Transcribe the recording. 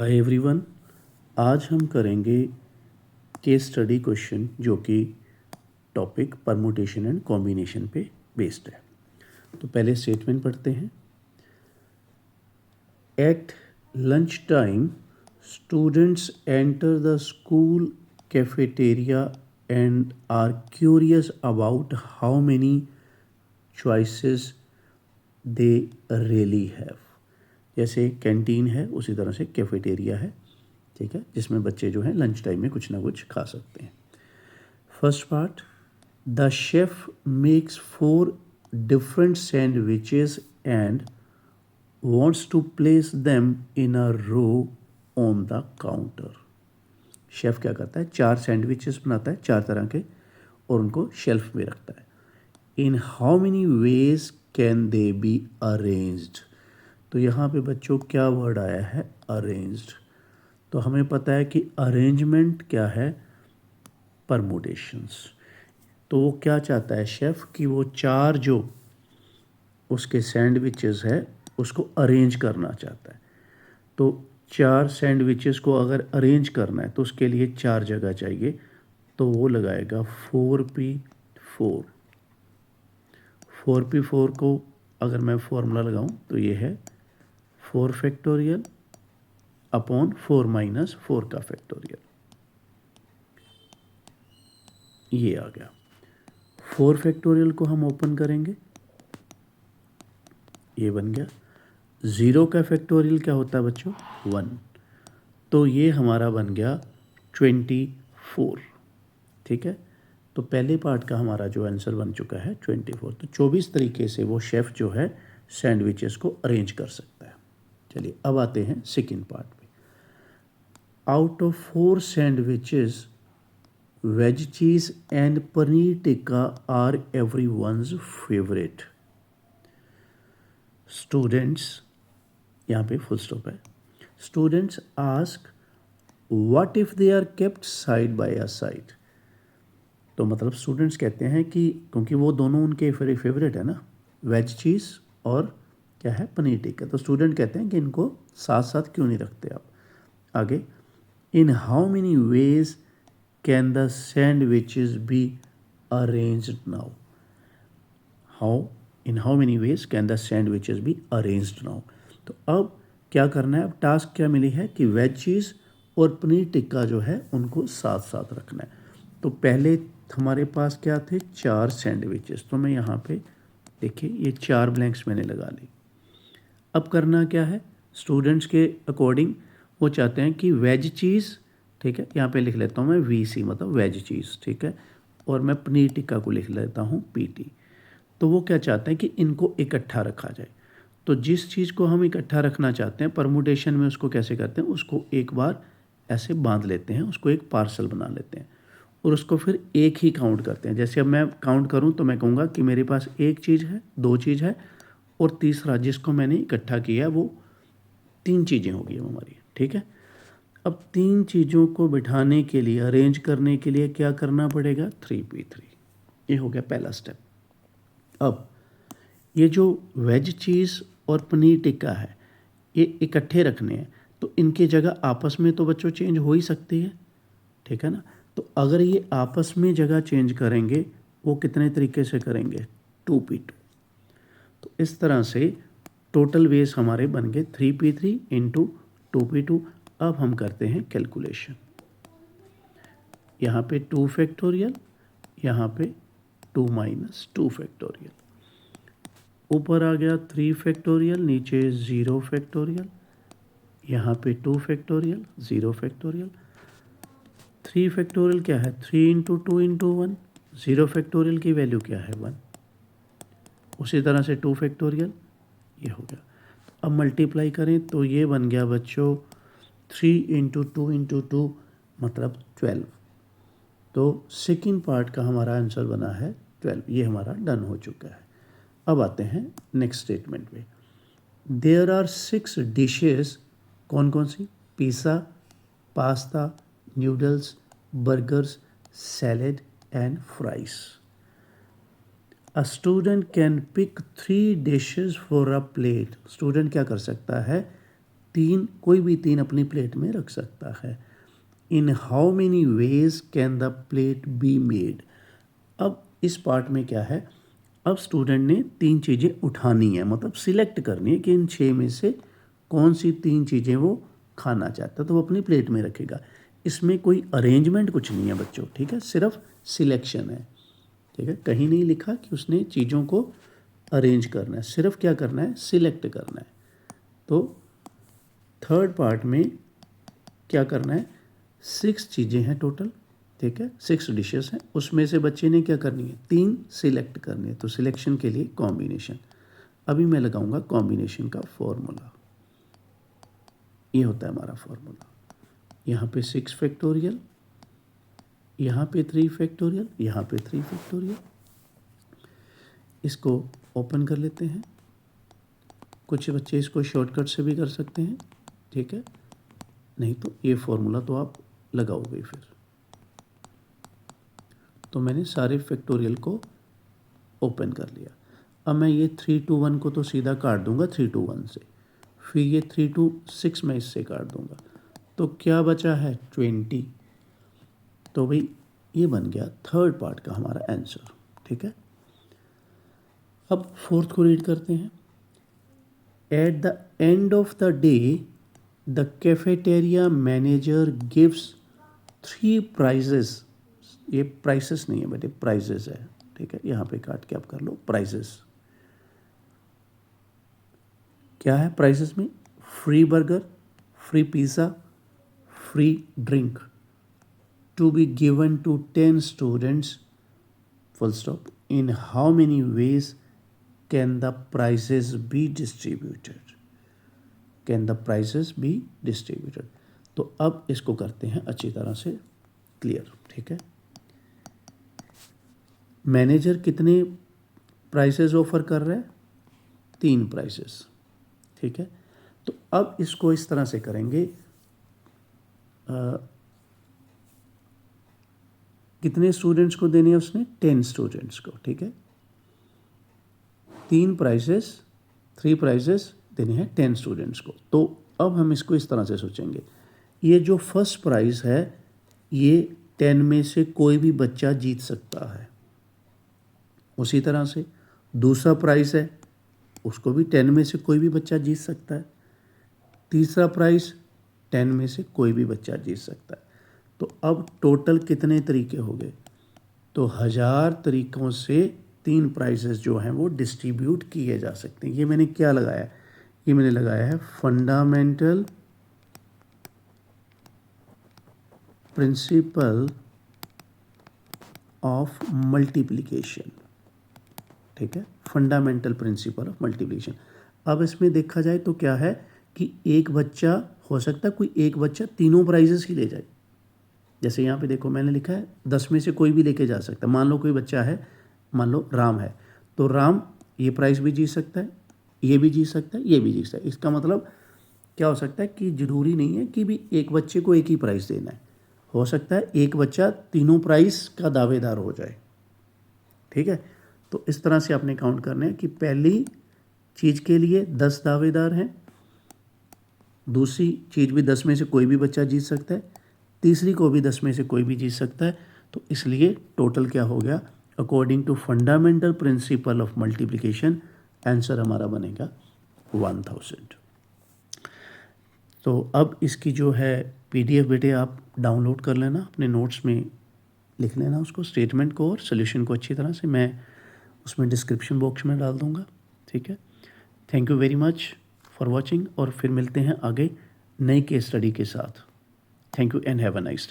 Hi everyone, आज हम करेंगे केस स्टडी क्वेश्चन जो कि टॉपिक परमुटेशन एंड कॉम्बिनेशन पे बेस्ड है। तो पहले स्टेटमेंट पढ़ते हैं। At lunch time students enter the school cafeteria and are curious about how many choices they really have. जैसे कैंटीन है उसी तरह से कैफेटेरिया है, ठीक है, जिसमें बच्चे जो हैं लंच टाइम में कुछ ना कुछ खा सकते हैं। First part, the chef makes 4 different sandwiches and wants to place them in a row on the counter। Chef क्या करता है, 4 सैंडविचेस बनाता है 4 तरह के और उनको शेल्फ में रखता है। इन how many ways can they be arranged. तो यहाँ पे बच्चों क्या वर्ड आया है, अरेंज्ड। तो हमें पता है कि अरेंजमेंट क्या है, परमुटेशंस। तो वो क्या चाहता है शेफ़ कि वो 4 जो उसके सैंडविचेस है उसको अरेंज करना चाहता है। तो 4 सैंडविचेस को अगर अरेंज करना है तो उसके लिए 4 जगह चाहिए, तो वो लगाएगा 4p4। 4p4 को अगर मैं फॉर्मूला लगाऊं तो ये है 4 फैक्टोरियल अपॉन 4 माइनस 4 का फैक्टोरियल, ये आ गया। 4 फैक्टोरियल को हम ओपन करेंगे, ये बन गया। 0 का फैक्टोरियल क्या होता है बच्चों, 1। तो ये हमारा बन गया 24, ठीक है। तो पहले पार्ट का हमारा जो आंसर बन चुका है 24। तो 24 तरीके से वो शेफ़ जो है सैंडविचेस को अरेंज कर सकता है। चलिए अब आते हैं सेकेंड पार्ट पे। Out of 4 sandwiches veg cheese and paneer tikka are everyone's favourite. Students, यहाँ पे फुल स्टॉप है। Students ask what if they are kept side by a side. तो मतलब स्टूडेंट्स कहते हैं कि क्योंकि वो दोनों उनके फेवरेट है ना, वेज चीज़ और क्या है, पनीर टिक्का। तो स्टूडेंट कहते हैं कि इनको साथ साथ क्यों नहीं रखते आप। आगे, इन how many ways can the sandwiches be arranged now. In how many ways can the sandwiches be arranged now. तो अब क्या करना है, अब टास्क क्या मिली है कि वेज चीज़ और पनीर टिक्का जो है उनको साथ साथ रखना है। तो पहले हमारे पास क्या थे, 4 सैंडविचेस। तो मैं यहाँ पे देखिए ये 4 ब्लैंक्स मैंने लगा ली। अब करना क्या है, स्टूडेंट्स के अकॉर्डिंग वो चाहते हैं कि वेज चीज़, ठीक है, यहाँ पे लिख लेता हूँ मैं VC मतलब वेज चीज़, ठीक है, और मैं पनीर टिक्का को लिख लेता हूँ PT। तो वो क्या चाहते हैं कि इनको इकट्ठा रखा जाए। तो जिस चीज़ को हम इकट्ठा रखना चाहते हैं परमुटेशन में उसको कैसे करते हैं, उसको एक बार ऐसे बांध लेते हैं, उसको एक पार्सल बना लेते हैं और उसको फिर एक ही काउंट करते हैं। जैसे अब मैं काउंट करूं तो मैं कहूँगा कि मेरे पास एक चीज़ है, 2 चीज़ है और तीसरा जिसको मैंने इकट्ठा किया वो 3 चीज़ें होगी हमारी, ठीक है। अब 3 चीज़ों को बिठाने के लिए, अरेंज करने के लिए क्या करना पड़ेगा, 3p3। ये हो गया पहला स्टेप। अब ये जो वेज चीज़ और पनीर टिक्का है ये इकट्ठे रखने हैं, तो इनकी जगह आपस में तो बच्चों चेंज हो ही सकती है, ठीक है ना। तो अगर ये आपस में जगह चेंज करेंगे वो कितने तरीके से करेंगे, 2p2। तो इस तरह से टोटल वेज हमारे बन गए 3p3 इंटू 2p2। अब हम करते हैं कैलकुलेशन। यहाँ पे 2 फैक्टोरियल, यहाँ पे 2 माइनस 2 फैक्टोरियल, ऊपर आ गया 3 फैक्टोरियल, नीचे 0 फैक्टोरियल, यहाँ पे 2 फैक्टोरियल 0 फैक्टोरियल। 3 फैक्टोरियल क्या है, 3 इंटू 2 इंटू 1। 0 फैक्टोरियल की वैल्यू क्या है, 1। उसी तरह से 2 फैक्टोरियल, ये हो गया। अब मल्टीप्लाई करें तो ये बन गया बच्चों 3 इंटू 2 इंटू 2 मतलब 12। तो सेकेंड पार्ट का हमारा आंसर बना है 12। ये हमारा डन हो चुका है। अब आते हैं नेक्स्ट स्टेटमेंट पे। देयर आर 6 डिशेस, कौन कौन सी, pizza, pasta, noodles, burgers, salad and fries. A student can pick 3 dishes for a plate. Student क्या कर सकता है, कोई भी 3 अपनी प्लेट में रख सकता है। इन how many ways can the plate be made. अब इस पार्ट में क्या है, अब स्टूडेंट ने 3 चीज़ें उठानी है, मतलब सिलेक्ट करनी है कि इन 6 में से कौन सी 3 चीज़ें वो खाना चाहता है, तो वो अपनी प्लेट में रखेगा। इसमें कोई अरेंजमेंट कुछ नहीं है बच्चों, ठीक है, सिर्फ सिलेक्शन है, ठीक है। कहीं नहीं लिखा कि उसने चीज़ों को अरेंज करना है, सिर्फ क्या करना है, सिलेक्ट करना है। तो थर्ड पार्ट में क्या करना है, 6 चीज़ें हैं टोटल, ठीक है, 6 डिशेस हैं, उसमें से बच्चे ने क्या करनी है, 3 सिलेक्ट करनी है। तो सिलेक्शन के लिए कॉम्बिनेशन, अभी मैं लगाऊंगा कॉम्बिनेशन का फॉर्मूला। ये होता है हमारा फॉर्मूला, यहाँ पे 6 फैक्टोरियल, यहाँ पे 3 फैक्टोरियल, यहाँ पे 3 फैक्टोरियल। इसको ओपन कर लेते हैं। कुछ बच्चे इसको शॉर्टकट से भी कर सकते हैं, ठीक है, नहीं तो ये फॉर्मूला तो आप लगाओगे फिर। तो मैंने सारे फैक्टोरियल को ओपन कर लिया। अब मैं ये 3 to 1 को तो सीधा काट दूंगा 3 to 1 से, फिर ये 3 to 6 मैं इससे काट दूंगा, तो क्या बचा है 20। तो भाई ये बन गया थर्ड पार्ट का हमारा आंसर, ठीक है। अब फोर्थ को रीड करते हैं। At the end of the day the cafeteria manager gives 3 prizes. ये प्राइसेस नहीं है बेटे, प्राइजेस है, ठीक है, यहाँ पे काट के आप कर लो प्राइजेस। क्या है प्राइजेस में, free burger, free pizza, free drink to be given to 10 students, full stop. In how many ways can the prizes be distributed, can the prizes be distributed. तो अब इसको करते हैं अच्छी तरह से क्लियर, ठीक है। मैनेजर कितने प्राइसेस ऑफर कर रहा है, 3 प्राइसेस, ठीक है। तो अब इसको इस तरह से करेंगे, कितने स्टूडेंट्स को देने हैं उसने, 10 स्टूडेंट्स को, ठीक है। 3 प्राइसेस, 3 प्राइजेस देने हैं 10 स्टूडेंट्स को। तो अब हम इसको इस तरह से सोचेंगे, ये जो फर्स्ट प्राइज़ है ये 10 में से कोई भी बच्चा जीत सकता है। उसी तरह से दूसरा प्राइज़ है, उसको भी 10 में से कोई भी बच्चा जीत सकता है। तीसरा प्राइज़ 10 में से कोई भी बच्चा जीत सकता है। तो अब टोटल कितने तरीके हो गए, तो 1000 तरीक़ों से 3 प्राइजेस जो हैं वो डिस्ट्रीब्यूट किए जा सकते हैं। ये मैंने क्या लगाया, ये मैंने लगाया है फंडामेंटल प्रिंसिपल ऑफ मल्टीप्लिकेशन, ठीक है, फंडामेंटल प्रिंसिपल ऑफ मल्टीप्लिकेशन। अब इसमें देखा जाए तो क्या है कि एक बच्चा हो सकता है, कोई एक बच्चा तीनों प्राइजेस ही ले जाए। जैसे यहाँ पे देखो मैंने लिखा है 10 में से कोई भी लेके जा सकता है। मान लो कोई बच्चा है, मान लो राम है, तो राम ये प्राइज़ भी जीत सकता है, ये भी जीत सकता है, ये भी जीत सकता है। इसका मतलब क्या हो सकता है कि ज़रूरी नहीं है कि भी एक बच्चे को एक ही प्राइज़ देना है, हो सकता है एक बच्चा तीनों प्राइज़ का दावेदार हो जाए, ठीक है। तो इस तरह से आपने काउंट करना है कि पहली चीज़ के लिए 10 दावेदार हैं, दूसरी चीज़ भी 10 में से कोई भी बच्चा जीत सकता है, तीसरी को भी 10 में से कोई भी जीत सकता है। तो इसलिए टोटल क्या हो गया, according to fundamental principle of multiplication answer हमारा बनेगा 1000। तो अब इसकी जो है PDF बेटे आप डाउनलोड कर लेना, अपने नोट्स में लिख लेना उसको, स्टेटमेंट को और सोल्यूशन को अच्छी तरह से, मैं उसमें डिस्क्रिप्शन बॉक्स में डाल दूँगा, ठीक है। Thank you very much for watching, और फिर मिलते हैं आगे नई केस स्टडी के साथ। Thank you and have a nice day.